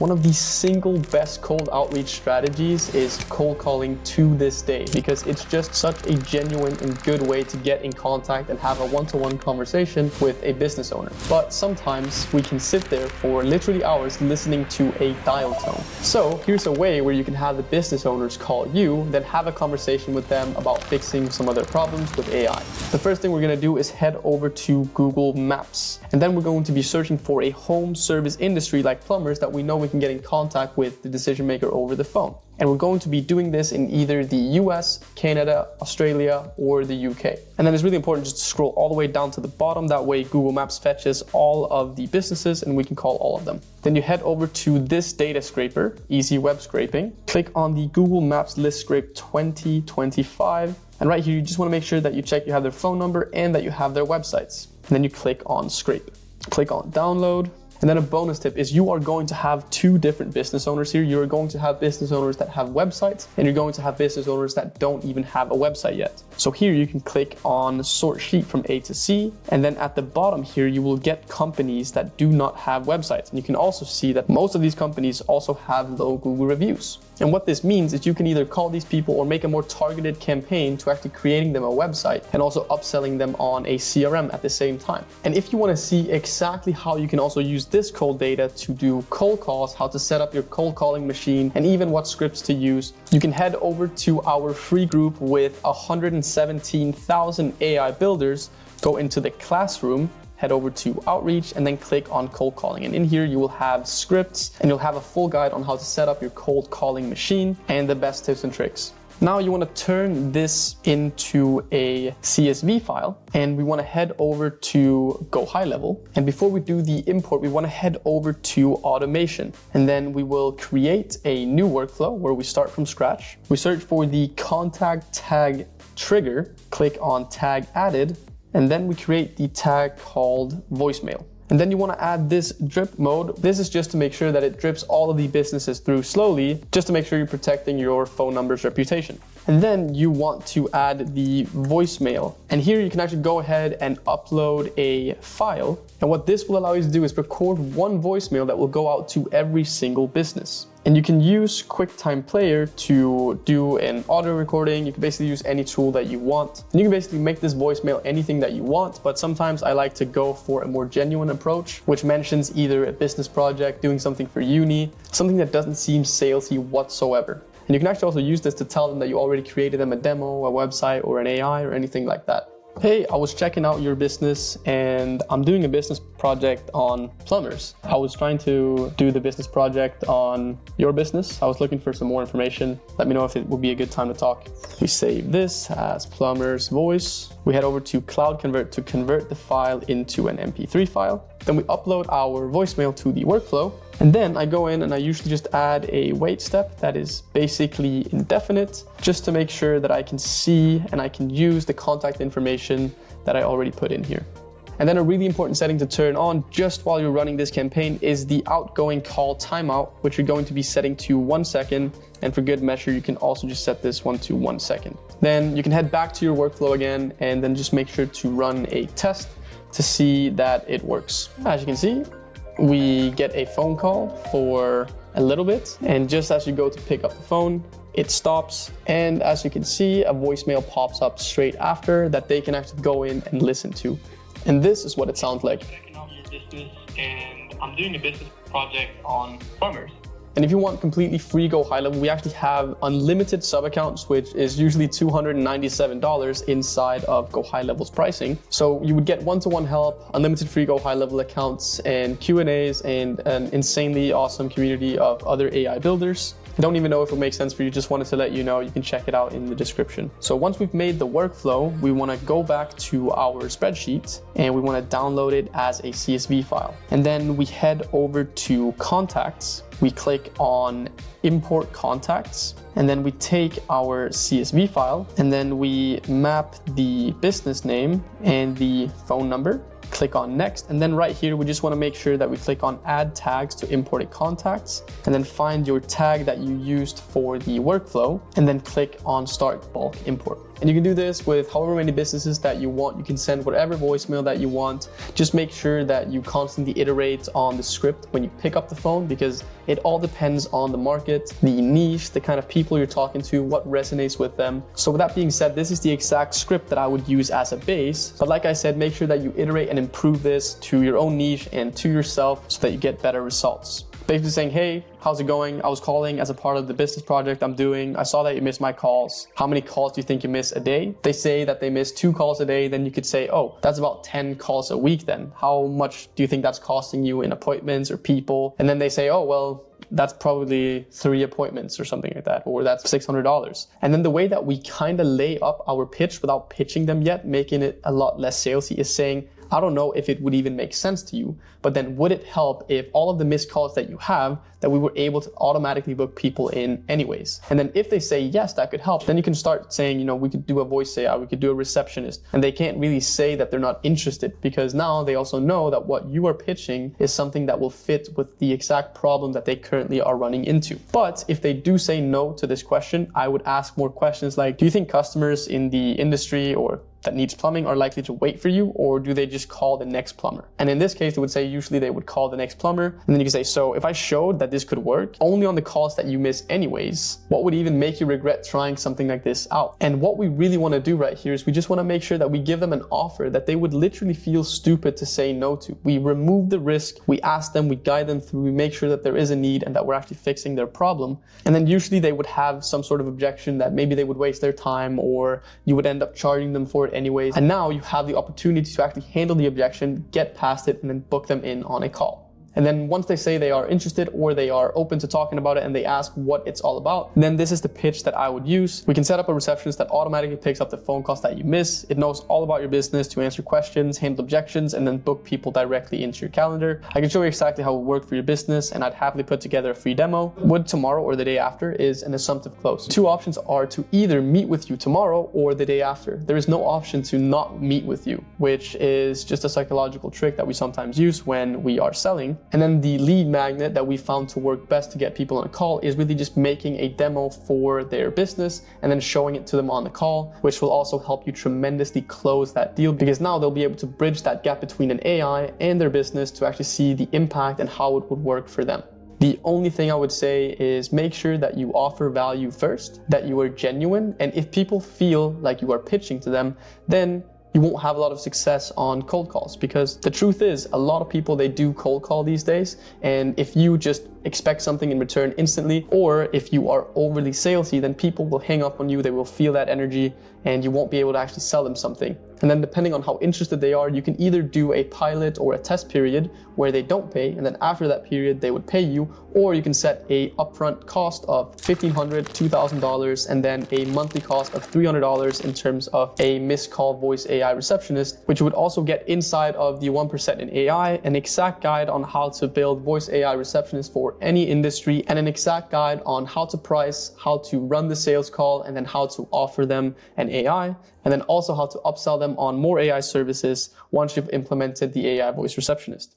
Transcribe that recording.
One of the single best cold outreach strategies is cold calling to this day, because it's just such a genuine and good way to get in contact and have a one-to-one conversation with a business owner. But sometimes we can sit there for literally hours listening to a dial tone. So here's a way where you can have the business owners call you, then have a conversation with them about fixing some of their problems with AI. The first thing we're going to do is head over to Google Maps, and then we're going to be searching for a home service industry like plumbers that we know we can get in contact with the decision maker over the phone. And we're going to be doing this in either the US, Canada, Australia, or the UK. And then it's really important just to scroll all the way down to the bottom. That way Google Maps fetches all of the businesses and we can call all of them. Then you head over to this data scraper, Easy Web Scraping. Click on the Google Maps List Scrape 2025. And right here, you just want to make sure that you check you have their phone number and that you have their websites. And then you click on Scrape. Click on Download. And then a bonus tip is you are going to have two different business owners here. You're going to have business owners that have websites, and you're going to have business owners that don't even have a website yet. So here you can click on Sort Sheet from A to C, and then at the bottom here, you will get companies that do not have websites. And you can also see that most of these companies also have low Google reviews. And what this means is you can either call these people or make a more targeted campaign to actually creating them a website and also upselling them on a CRM at the same time. And if you want to see exactly how you can also use this cold data to do cold calls, how to set up your cold calling machine, and even what scripts to use, you can head over to our free group with 117,000 AI builders, go into the classroom, head over to Outreach, and then click on cold calling. And in here you will have scripts and you'll have a full guide on how to set up your cold calling machine and the best tips and tricks. Now you want to turn this into a CSV file, and we want to head over to Go High Level. And before we do the import, we want to head over to automation, and then we will create a new workflow where we start from scratch. We search for the contact tag trigger, click on tag added, and then we create the tag called voicemail. And then you want to add this drip mode. This is just to make sure that it drips all of the businesses through slowly, just to make sure you're protecting your phone number's reputation. And then you want to add the voicemail. And here you can actually go ahead and upload a file. And what this will allow you to do is record one voicemail that will go out to every single business. And you can use QuickTime Player to do an audio recording. You can basically use any tool that you want. And you can basically make this voicemail anything that you want, but sometimes I like to go for a more genuine approach, which mentions either a business project, doing something for uni, something that doesn't seem salesy whatsoever. And you can actually also use this to tell them that you already created them a demo, a website, or an AI, or anything like that. Hey, I was checking out your business and I'm doing a business project on plumbers. I was trying to do the business project on your business. I was looking for some more information. Let me know if it would be a good time to talk. We save this as plumber's voice. We head over to Cloud Convert to convert the file into an MP3 file. Then we upload our voicemail to the workflow. And then I go in and I usually just add a wait step that is basically indefinite, just to make sure that I can see and I can use the contact information that I already put in here. And then a really important setting to turn on just while you're running this campaign is the outgoing call timeout, which you're going to be setting to 1 second. And for good measure, you can also just set this one to 1 second. Then you can head back to your workflow again and then just make sure to run a test to see that it works. As you can see, we get a phone call for a little bit, and just as you go to pick up the phone, it stops, and as you can see, a voicemail pops up straight after that they can actually go in and listen to. And this is what it sounds like. Checking out your business, and I'm doing a business project on plumbers. And if you want completely free Go High Level, we actually have unlimited sub accounts, which is usually $297 inside of Go High Level's pricing. So you would get one-to-one help, unlimited free Go High Level accounts, and Q&As, and an insanely awesome community of other AI builders. I don't even know if it makes sense for you, just wanted to let you know. You can check it out in the description. So once we've made the workflow, we want to go back to our spreadsheet and we want to download it as a CSV file. And then we head over to contacts. We click on import contacts, and then we take our CSV file and then we map the business name and the phone number. Click on next, and then right here we just want to make sure that we click on add tags to imported contacts, and then find your tag that you used for the workflow, and then click on start bulk import. And you can do this with however many businesses that you want. You can send whatever voicemail that you want. Just make sure that you constantly iterate on the script when you pick up the phone, because it all depends on the market, the niche, the kind of people you're talking to, what resonates with them. So with that being said, this is the exact script that I would use as a base. But like I said, make sure that you iterate and improve this to your own niche and to yourself so that you get better results. Basically saying, hey, how's it going? I was calling as a part of the business project I'm doing. I saw that you missed my calls. How many calls do you think you miss a day? They say that they miss 2 calls a day. Then you could say, oh, that's about 10 calls a week then. How much do you think that's costing you in appointments or people? And then they say, oh, well, that's probably 3 appointments or something like that, or that's $600. And then the way that we kind of lay up our pitch without pitching them yet, making it a lot less salesy, is saying, I don't know if it would even make sense to you, but then would it help if all of the missed calls that you have, that we were able to automatically book people in anyways? And then if they say, yes, that could help, then you can start saying, you know, we could do a voice AI, we could do a receptionist. And they can't really say that they're not interested, because now they also know that what you are pitching is something that will fit with the exact problem that they currently are running into. But if they do say no to this question, I would ask more questions like, do you think customers in the industry or that needs plumbing are likely to wait for you, or do they just call the next plumber? And in this case, they would say usually they would call the next plumber. And then you can say, so if I showed that this could work only on the calls that you miss anyways, what would even make you regret trying something like this out? And what we really want to do right here is we just want to make sure that we give them an offer that they would literally feel stupid to say no to. We remove the risk, we ask them, we guide them through, we make sure that there is a need and that we're actually fixing their problem. And then usually they would have some sort of objection that maybe they would waste their time, or you would end up charging them for it anyways. And now you have the opportunity to actually handle the objection, get past it, and then book them in on a call. And then once they say they are interested or they are open to talking about it and they ask what it's all about, then this is the pitch that I would use. We can set up a receptionist that automatically picks up the phone calls that you miss. It knows all about your business to answer questions, handle objections, and then book people directly into your calendar. I can show you exactly how it would work for your business, and I'd happily put together a free demo. Would tomorrow or the day after is an assumptive close. 2 options are to either meet with you tomorrow or the day after. There is no option to not meet with you, which is just a psychological trick that we sometimes use when we are selling. And then the lead magnet that we found to work best to get people on a call is really just making a demo for their business and then showing it to them on the call, which will also help you tremendously close that deal, because now they'll be able to bridge that gap between an AI and their business to actually see the impact and how it would work for them. The only thing I would say is make sure that you offer value first, that you are genuine, and if people feel like you are pitching to them, then you won't have a lot of success on cold calls, because the truth is a lot of people, they do cold call these days. And if you just expect something in return instantly, or if you are overly salesy, then people will hang up on you. They will feel that energy and you won't be able to actually sell them something. And then depending on how interested they are, you can either do a pilot or a test period where they don't pay, and then after that period they would pay you, or you can set a upfront cost of $1,500, $2,000, and then a monthly cost of $300 in terms of a missed call voice AI receptionist, which would also get inside of the 1% in AI, an exact guide on how to build voice AI receptionists for any industry, and an exact guide on how to price, how to run the sales call, and then how to offer them an AI, and then also how to upsell them on more AI services once you've implemented the AI voice receptionist.